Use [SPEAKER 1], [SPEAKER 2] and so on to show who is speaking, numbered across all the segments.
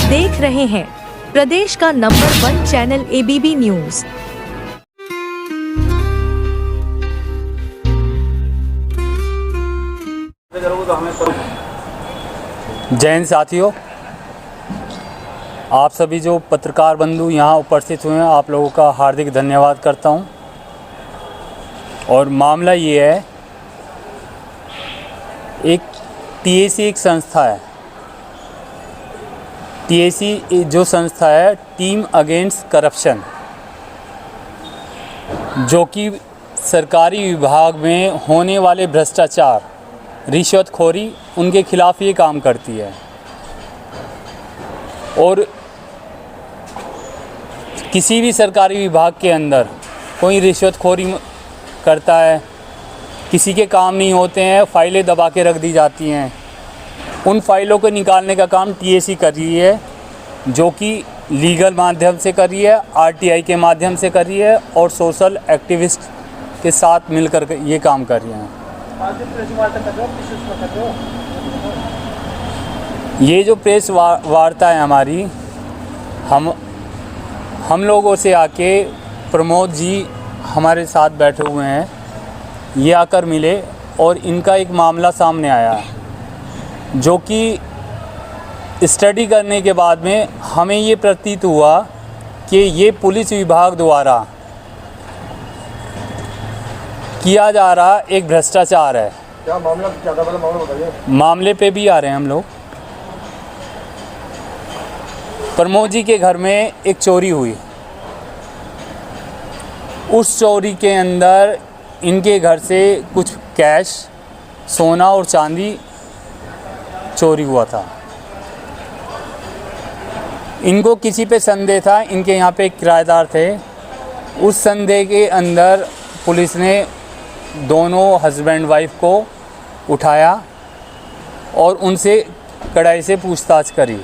[SPEAKER 1] देख रहे हैं प्रदेश का नंबर 1 चैनल ABB न्यूज।
[SPEAKER 2] जय हिंद साथियों, आप सभी जो पत्रकार बंधु यहाँ उपस्थित हुए हैं, आप लोगों का हार्दिक धन्यवाद करता हूँ। और मामला ये है, एक TAC एक संस्था है। TAC जो संस्था है, टीम अगेंस्ट करप्शन, जो कि सरकारी विभाग में होने वाले भ्रष्टाचार, रिश्वतखोरी, उनके खिलाफ ये काम करती है। और किसी भी सरकारी विभाग के अंदर कोई रिश्वतखोरी करता है, किसी के काम नहीं होते हैं, फाइलें दबा के रख दी जाती हैं, उन फाइलों को निकालने का काम TAC कर रही है, जो कि लीगल माध्यम से कर रही है, RTI के माध्यम से कर रही है और सोशल एक्टिविस्ट के साथ मिलकर ये काम कर रही हैं। ये जो प्रेस वार्ता है हमारी, हम लोगों से आके प्रमोद जी हमारे साथ बैठे हुए हैं, ये आकर मिले और इनका एक मामला सामने आया है, जो कि स्टडी करने के बाद में हमें ये प्रतीत हुआ कि ये पुलिस विभाग द्वारा किया जा रहा एक भ्रष्टाचार है।
[SPEAKER 3] क्या मामला, ज़्यादा बड़ा मामला बताइए।
[SPEAKER 2] मामले पे भी आ रहे हैं हम लोग। प्रमोद जी के घर में एक चोरी हुई। उस चोरी के अंदर इनके घर से कुछ कैश, सोना और चांदी चोरी हुआ था। इनको किसी पे संदेह था, इनके यहाँ पे किराएदार थे। उस संदेह के अंदर पुलिस ने दोनों हस्बैंड वाइफ को उठाया और उनसे कड़ाई से पूछताछ करी।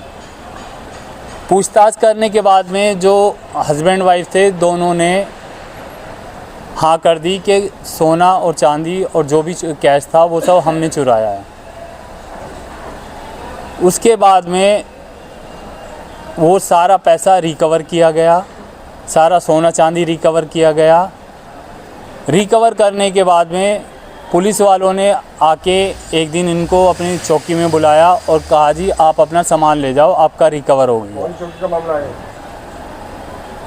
[SPEAKER 2] पूछताछ करने के बाद में जो हस्बैंड वाइफ थे, दोनों ने हाँ कर दी कि सोना और चांदी और जो भी कैश था वो सब हमने चुराया है। उसके बाद में वो सारा पैसा रिकवर किया गया, सारा सोना चांदी रिकवर किया गया। रिकवर करने के बाद में पुलिस वालों ने आके एक दिन इनको अपनी चौकी में बुलाया और कहा, जी आप अपना सामान ले जाओ, आपका रिकवर हो गया।
[SPEAKER 3] कौन चौकी का मामला है?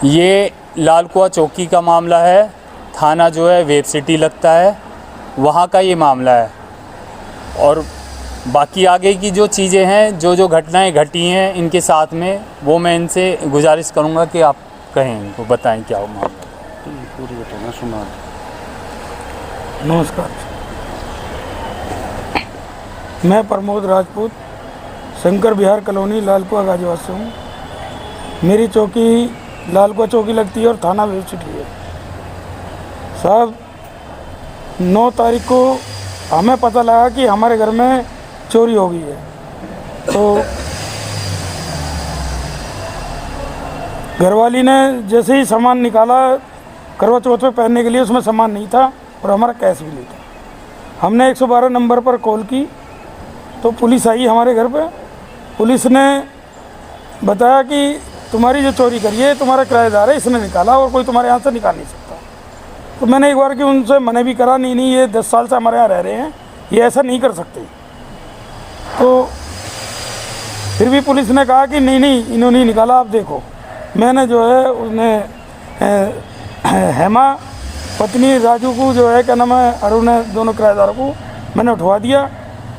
[SPEAKER 2] ये लालकुआ चौकी का मामला है। थाना जो है वेब सिटी लगता है, वहाँ का ये मामला है। और बाकी आगे की जो चीज़ें हैं, जो घटनाएं घटी हैं इनके साथ में, वो मैं इनसे गुजारिश करूँगा कि आप कहें, इनको बताएं क्या हो मामला।
[SPEAKER 3] पूरी बताना, सुना।
[SPEAKER 4] नमस्कार, मैं प्रमोद राजपूत, शंकर विहार कॉलोनी, लालकुआ गाजीपुर से हूँ। मेरी चौकी लालकुआ चौकी लगती है और थाना वेब सिटी है। साहब, 9 तारीख को हमें पता लगा कि हमारे घर में चोरी हो गई है। तो घरवाली ने जैसे ही सामान निकाला, करवा चौथ पे पहनने के लिए, उसमें सामान नहीं था और हमारा कैश भी नहीं था। हमने 112 नंबर पर कॉल की तो पुलिस आई हमारे घर पे। पुलिस ने बताया कि तुम्हारी जो चोरी करी है तुम्हारा किराएदार है, इसने निकाला और कोई तुम्हारे यहाँ से निकाल नहीं सकता। तो मैंने एक बार कि उनसे मना भी करा, नहीं ये 10 साल से हमारे यहाँ रह रहे हैं, ये ऐसा नहीं कर सकते। तो फिर भी पुलिस ने कहा कि नहीं इन्होंने निकाला, आप देखो। मैंने जो है उसने हेमा पत्नी राजू को, जो है क्या नाम है, अरुण है, दोनों किराएदारों को मैंने उठवा दिया।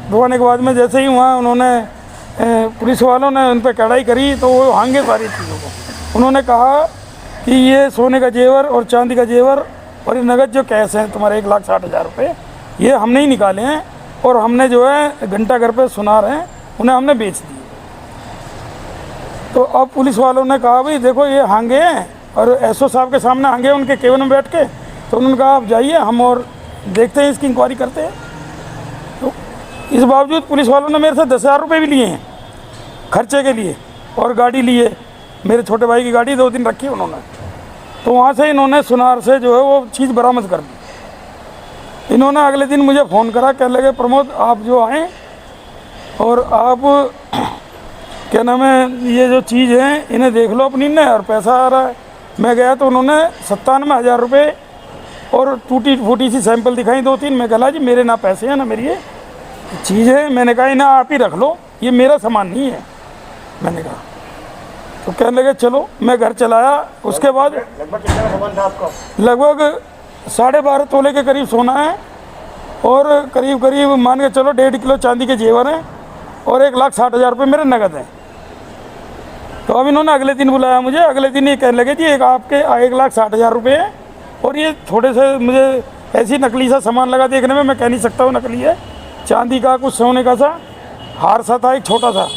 [SPEAKER 4] उठवाने के बाद में जैसे ही वहाँ उन्होंने पुलिस वालों ने उन पर कड़ाई करी तो वो हांगे सारी चीज़ों को। उन्होंने कहा कि ये सोने का जेवर और चांदी का जेवर और ये नगद जो कैश हैं तुम्हारे 1,60,000 रुपये, ये हमने ही निकाले हैं और हमने जो है घंटा घर पे सुनार हैं, उन्हें हमने बेच दिए। तो अब पुलिस वालों ने कहा, भाई देखो ये हांगे हैं और SO साहब के सामने हांगे, उनके केबिन में बैठ के। तो उन्होंने कहा आप जाइए, हम और देखते हैं, इसकी इंक्वायरी करते हैं। तो इस बावजूद पुलिस वालों ने मेरे से 10,000 रुपये भी लिए हैं खर्चे के लिए, और गाड़ी लिए, मेरे छोटे भाई की गाड़ी 2 दिन रखी उन्होंने। तो वहाँ से इन्होंने सुनार से जो है वो चीज़ बरामद कर दी। इन्होंने अगले दिन मुझे फ़ोन करा, कहने लगे प्रमोद आप जो आएँ और आप क्या नाम है, ये जो चीज़ है इन्हें देख लो अपनी ने, और पैसा आ रहा है। मैं गया तो उन्होंने 97,000 रुपये और टूटी फूटी सी सैंपल दिखाई 2-3। मैं कहा जी मेरे ना पैसे हैं ना मेरी ये चीज़ है। मैंने कहा इन्हें आप ही रख लो, ये मेरा सामान नहीं है, मैंने कहा। तो कहने लगे चलो। मैं घर चलाया। उसके बाद
[SPEAKER 3] लगभग कितने का सामान था आपका?
[SPEAKER 4] लगभग 12.5 तोले के करीब सोना है, और करीब करीब मान के चलो 1.5 किलो चांदी के जेवर हैं, और 1,60,000 रुपये मेरे नगद हैं। तो अब इन्होंने अगले दिन बुलाया मुझे। अगले दिन ये कहने लगे जी एक आपके 1,60,000 रुपये है, और ये थोड़े से मुझे ऐसी नकली सा सामान लगा। देखने में मैं कह नहीं सकता वो नकली है, चांदी का कुछ सोने का सा हार सा था एक छोटा सा।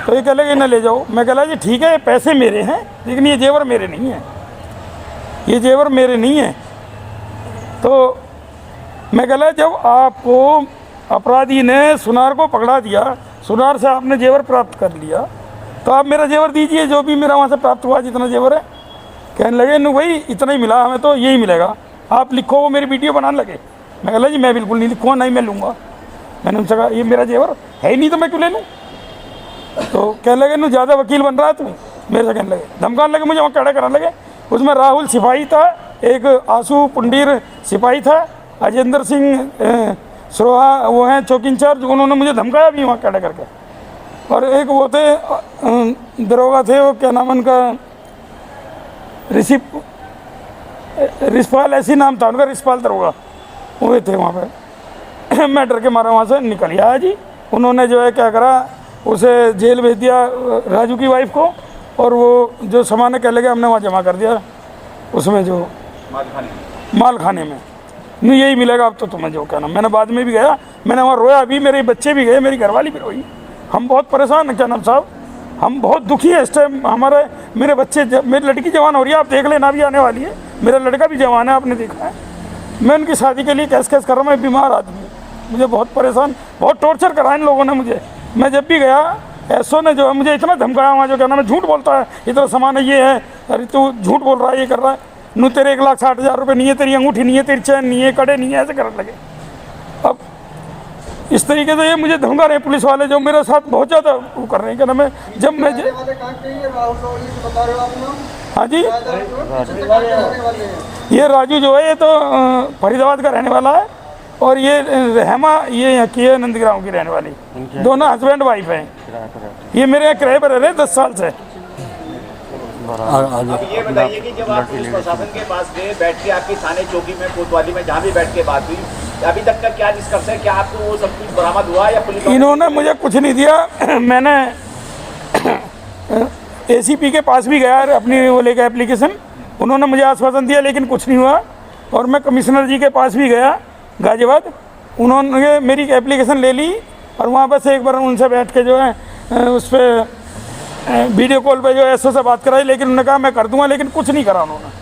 [SPEAKER 4] तो ये कह लगे इन्हें ले जाओ। मैं कह जी ठीक है, पैसे मेरे हैं लेकिन ये जेवर मेरे नहीं हैं, ये जेवर मेरे नहीं हैं। तो मैं कह जब आपको अपराधी ने सुनार को पकड़ा दिया, सुनार से आपने जेवर प्राप्त कर लिया, तो आप मेरा जेवर दीजिए, जो भी मेरा वहाँ से प्राप्त हुआ जितना जेवर है। कहने लगे नु भाई इतना ही मिला हमें, तो यही मिलेगा, आप लिखो। वो मेरी वीडियो बनाने लगे। मैं कह जी मैं बिल्कुल नहीं लिखूँगा, नहीं मैं लूँगा। मैंने उनसे कहा ये मेरा जेवर है ही नहीं तो मैं क्यों ले लूँ। तो कहने लगे नु ज़्यादा वकील बन रहा है तू, मेरे से कहने लगे, धमकाने लगे मुझे, वहाँ खड़ा कराने लगे। उसमें राहुल सिपाही था, एक आंसू पुंडीर सिपाही था, अजेंद्र सिंह सरोहा वो हैं चौकी इंचार्ज, उन्होंने मुझे धमकाया भी वहाँ खड़ा करके। और एक वो थे दरोगा थे, वो क्या नाम उनका, रिशपाल ऐसी नाम था उनका, रिशपाल दरोगा, वो थे वहाँ पे। मैं डर के मारा वहाँ से निकल आया जी। उन्होंने जो है क्या करा, उसे जेल भेज दिया, राजू की वाइफ को, और वो जो सामान कह लगे हमने वहाँ जमा कर दिया, उसमें जो माल खाने में। नहीं यही मिलेगा अब तो तुम्हें, जो क्या नाम। मैंने बाद में भी गया, मैंने वहाँ रोया भी, मेरे बच्चे भी गए, मेरी घरवाली भी रोई। हम बहुत परेशान हैं क्या नाम साहब, हम बहुत दुखी हैं इस टाइम। हमारे मेरे बच्चे, मेरी लड़की जवान हो रही है, आप देख लेना, भी आने वाली है। मेरा लड़का भी जवान है, आपने देखा है। मैं उनकी शादी के लिए कैस कर रहा हूँ। मैं बीमार आदमी, मुझे बहुत परेशाान, बहुत टॉर्चर करा इन लोगों ने मुझे। मैं जब भी गया, एसओ ने जो है मुझे इतना धमकाया वहाँ, जो कहना मैं झूठ बोलता है, इतना सामान है, ये है, अरे तू झूठ बोल रहा है, ये कर रहा है, नू तेरे 1,60,000 रुपये नहीं है, तेरी अंगूठी नहीं है, तेरी चैन नहीं है, कड़े नहीं है, ऐसे करने लगे। अब इस तरीके से ये मुझे धमका रहे हैं पुलिस वाले, जो मेरे साथ बहुत ज़्यादा वो कर रहे हैं। क्या नाम है, जब मैं हाँ जी, ये राजू जो है ये तो फरीदाबाद का रहने वाला है, और ये रहमा ये यहाँ की है, नंदगांव की रहने वाली। दोनों हस्बैंड वाइफ हैं। ये मेरे यहाँ किराए पर रह रहे हैं 10 साल से।
[SPEAKER 5] अब ये बताइए कि जब आप पुलिस प्रशासन के पास गए, बैठ के आपकी थाने चौकी में, कोतवाली में, जहाँ भी बैठ के बात हुई, अभी तक का क्या निष्कर्ष है? क्या आपको वो सब कुछ बरामद हुआ या पुलिस?
[SPEAKER 4] इन्होंने मुझे कुछ नहीं दिया। मैंने एसीपी के पास भी गया अपनी वो लेकर एप्लीकेशन, उन्होंने मुझे आश्वासन दिया लेकिन कुछ नहीं हुआ। और मैं कमिश्नर जी के पास भी गया गाजियाबाद, उन्होंने मेरी एप्लीकेशन ले ली, और वहाँ बस एक बार उनसे बैठ के जो है उस पर वीडियो कॉल पे जो एसओ से बात कराई, लेकिन उन्होंने कहा मैं कर दूंगा, लेकिन कुछ नहीं करा उन्होंने।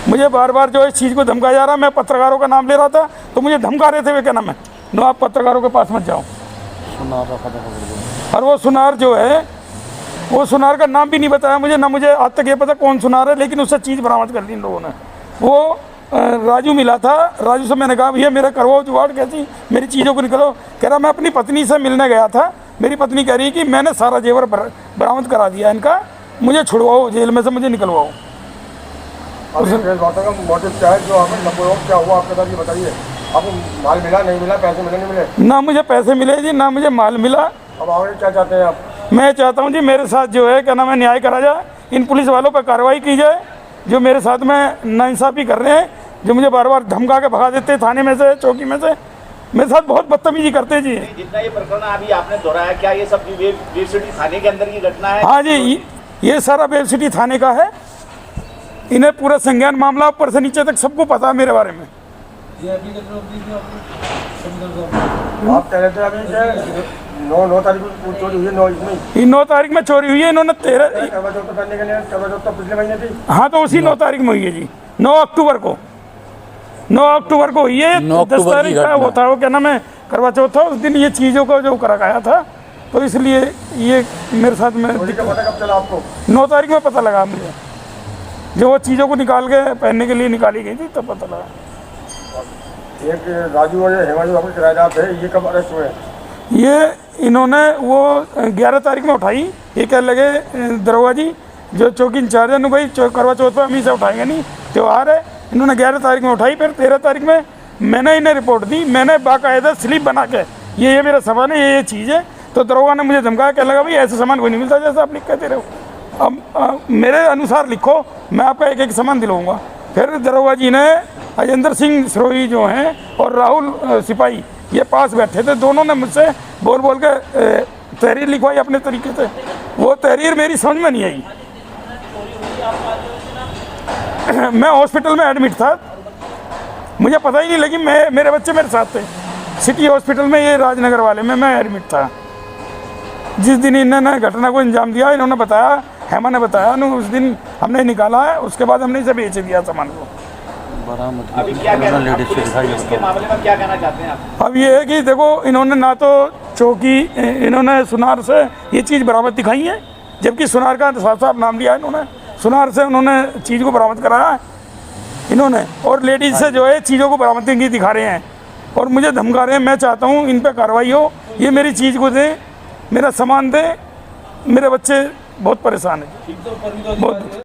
[SPEAKER 4] मुझे बार बार जो इस चीज़ को धमकाया जा रहा। मैं पत्रकारों का नाम ले रहा था तो मुझे धमका रहे थे, वे क्या नाम है, नो आप पत्रकारों के पास मत जाओ। और वो सुनार जो है, वो सुनार का नाम भी नहीं बताया मुझे, ना मुझे आज तक ये पता कौन सुनार है, लेकिन उससे चीज़ बरामद कर दी इन लोगों ने। वो राजू मिला था, राजू से मैंने कहा भैया मेरा करवाओ जुगाड़, कैसी मेरी चीज़ों को निकलो। कह रहा मैं अपनी पत्नी से मिलने गया था, मेरी पत्नी कह रही है कि मैंने सारा जेवर बरामद करा दिया इनका, मुझे छुड़वाओ जेल में से, मुझे निकलवाओ।
[SPEAKER 3] मोटिव क्या है, जो हमें क्या हुआ आपके साथ ये बताइए। आपको माल मिला, नहीं मिला, पैसे मिले, नहीं मिले?
[SPEAKER 4] ना मुझे पैसे मिले जी, ना मुझे माल मिला।
[SPEAKER 3] अब आगे क्या चाहते हैं आप?
[SPEAKER 4] मैं चाहता हूँ जी मेरे साथ जो है क्या नाम है न्याय करा जाए, इन पुलिस वालों पर कार्रवाई की जाए जो मेरे साथ में नाइंसाफ़ी कर रहे हैं, जो मुझे बार बार धमका के भगा देते हैं थाने में से, चौकी में से, मेरे साथ बहुत बदतमीजी करते हैं जी।
[SPEAKER 5] जितना ये प्रकरण अभी आपने दोहराया, क्या ये सब वेब सिटी थाने के अंदर की घटना है?
[SPEAKER 4] हाँ जी, ये सारा वेब सिटी थाने का है। इन्हें पूरा संज्ञान मामला ऊपर से नीचे तक सबको पता है मेरे बारे में।
[SPEAKER 3] आप कह रहे थे अभी 9 तारीख को चोरी हुई है,
[SPEAKER 4] 9 तारीख में चोरी हुई है। इन्होंने 13
[SPEAKER 3] करने के लिए पिछले महीने थी।
[SPEAKER 4] हाँ तो उसी 9 तारीख में हुई है जी, 9 अक्टूबर को, 9 अक्टूबर को हुई है। 10 तारीख का वो था, वो क्या नाम है, करवा चौथ था, उस दिन ये चीज़ों को जो कराया था, तो इसलिए ये मेरे साथ में।
[SPEAKER 3] पता कब चला आपको?
[SPEAKER 4] 9 तारीख में पता लगा मुझे, जो वो चीज़ों को निकाल के पहनने के लिए निकाली गई थी, तब पता लगा।
[SPEAKER 3] एक राजू और हेमाजू आपके किराएदार थे, ये कब अरेस्ट हुए?
[SPEAKER 4] ये इन्होंने वो 11 तारीख में उठाई। ये कह लगे दरोगा जी जो चौकी इंचार्ज है भाई करवा चौथ पर हम ही से उठाएंगे नहीं, त्यौहार है। इन्होंने 11 तारीख में उठाई, फिर 13 तारीख में मैंने इन्हें रिपोर्ट दी। मैंने बाकायदा स्लिप बना के ये मेरा सामान है, ये चीज़ है। तो दरोगा ने मुझे धमकाया, कह लगा भाई ऐसा सामान कोई नहीं मिलता जैसा आप लिख कहते रहो, अब मेरे अनुसार लिखो, मैं आपका एक एक सामान दिलवाऊंगा। फिर दरोगा जी ने अजेंद्र सिंह सरोही जो हैं और राहुल सिपाही ये पास बैठे थे, दोनों ने मुझसे बोल बोल के तहरीर लिखवाई अपने तरीके से। वो तहरीर मेरी समझ में नहीं आई। मैं हॉस्पिटल में एडमिट था, मुझे पता ही नहीं, लेकिन मेरे बच्चे मेरे साथ थे सिटी हॉस्पिटल में, ये राजनगर वाले में मैं एडमिट था। जिस दिन इन्होंने घटना को अंजाम दिया, इन्होंने बताया, हेमा ने बताया, उस दिन हमने निकाला है, उसके बाद हमने इसे बेच दिया सामान को।
[SPEAKER 5] अभी क्या इसके मामले में क्या कहना चाहते हैं आप?
[SPEAKER 4] अब ये है कि देखो इन्होंने ना तो चौकी, इन्होंने सुनार से ये चीज़ बरामद दिखाई है, जबकि सुनार का साफ साफ नाम लिया है इन्होंने। सुनार से उन्होंने चीज़ को बरामद कराया है इन्होंने, और लेडीज से जो है चीज़ों को बरामद की दिखा रहे हैं और मुझे धमका रहे हैं। मैं चाहता हूँ इन पर कार्रवाई हो, ये मेरी चीज़ को दें, मेरा सामान दें, मेरे बच्चे बहुत परेशान हैं बहुत।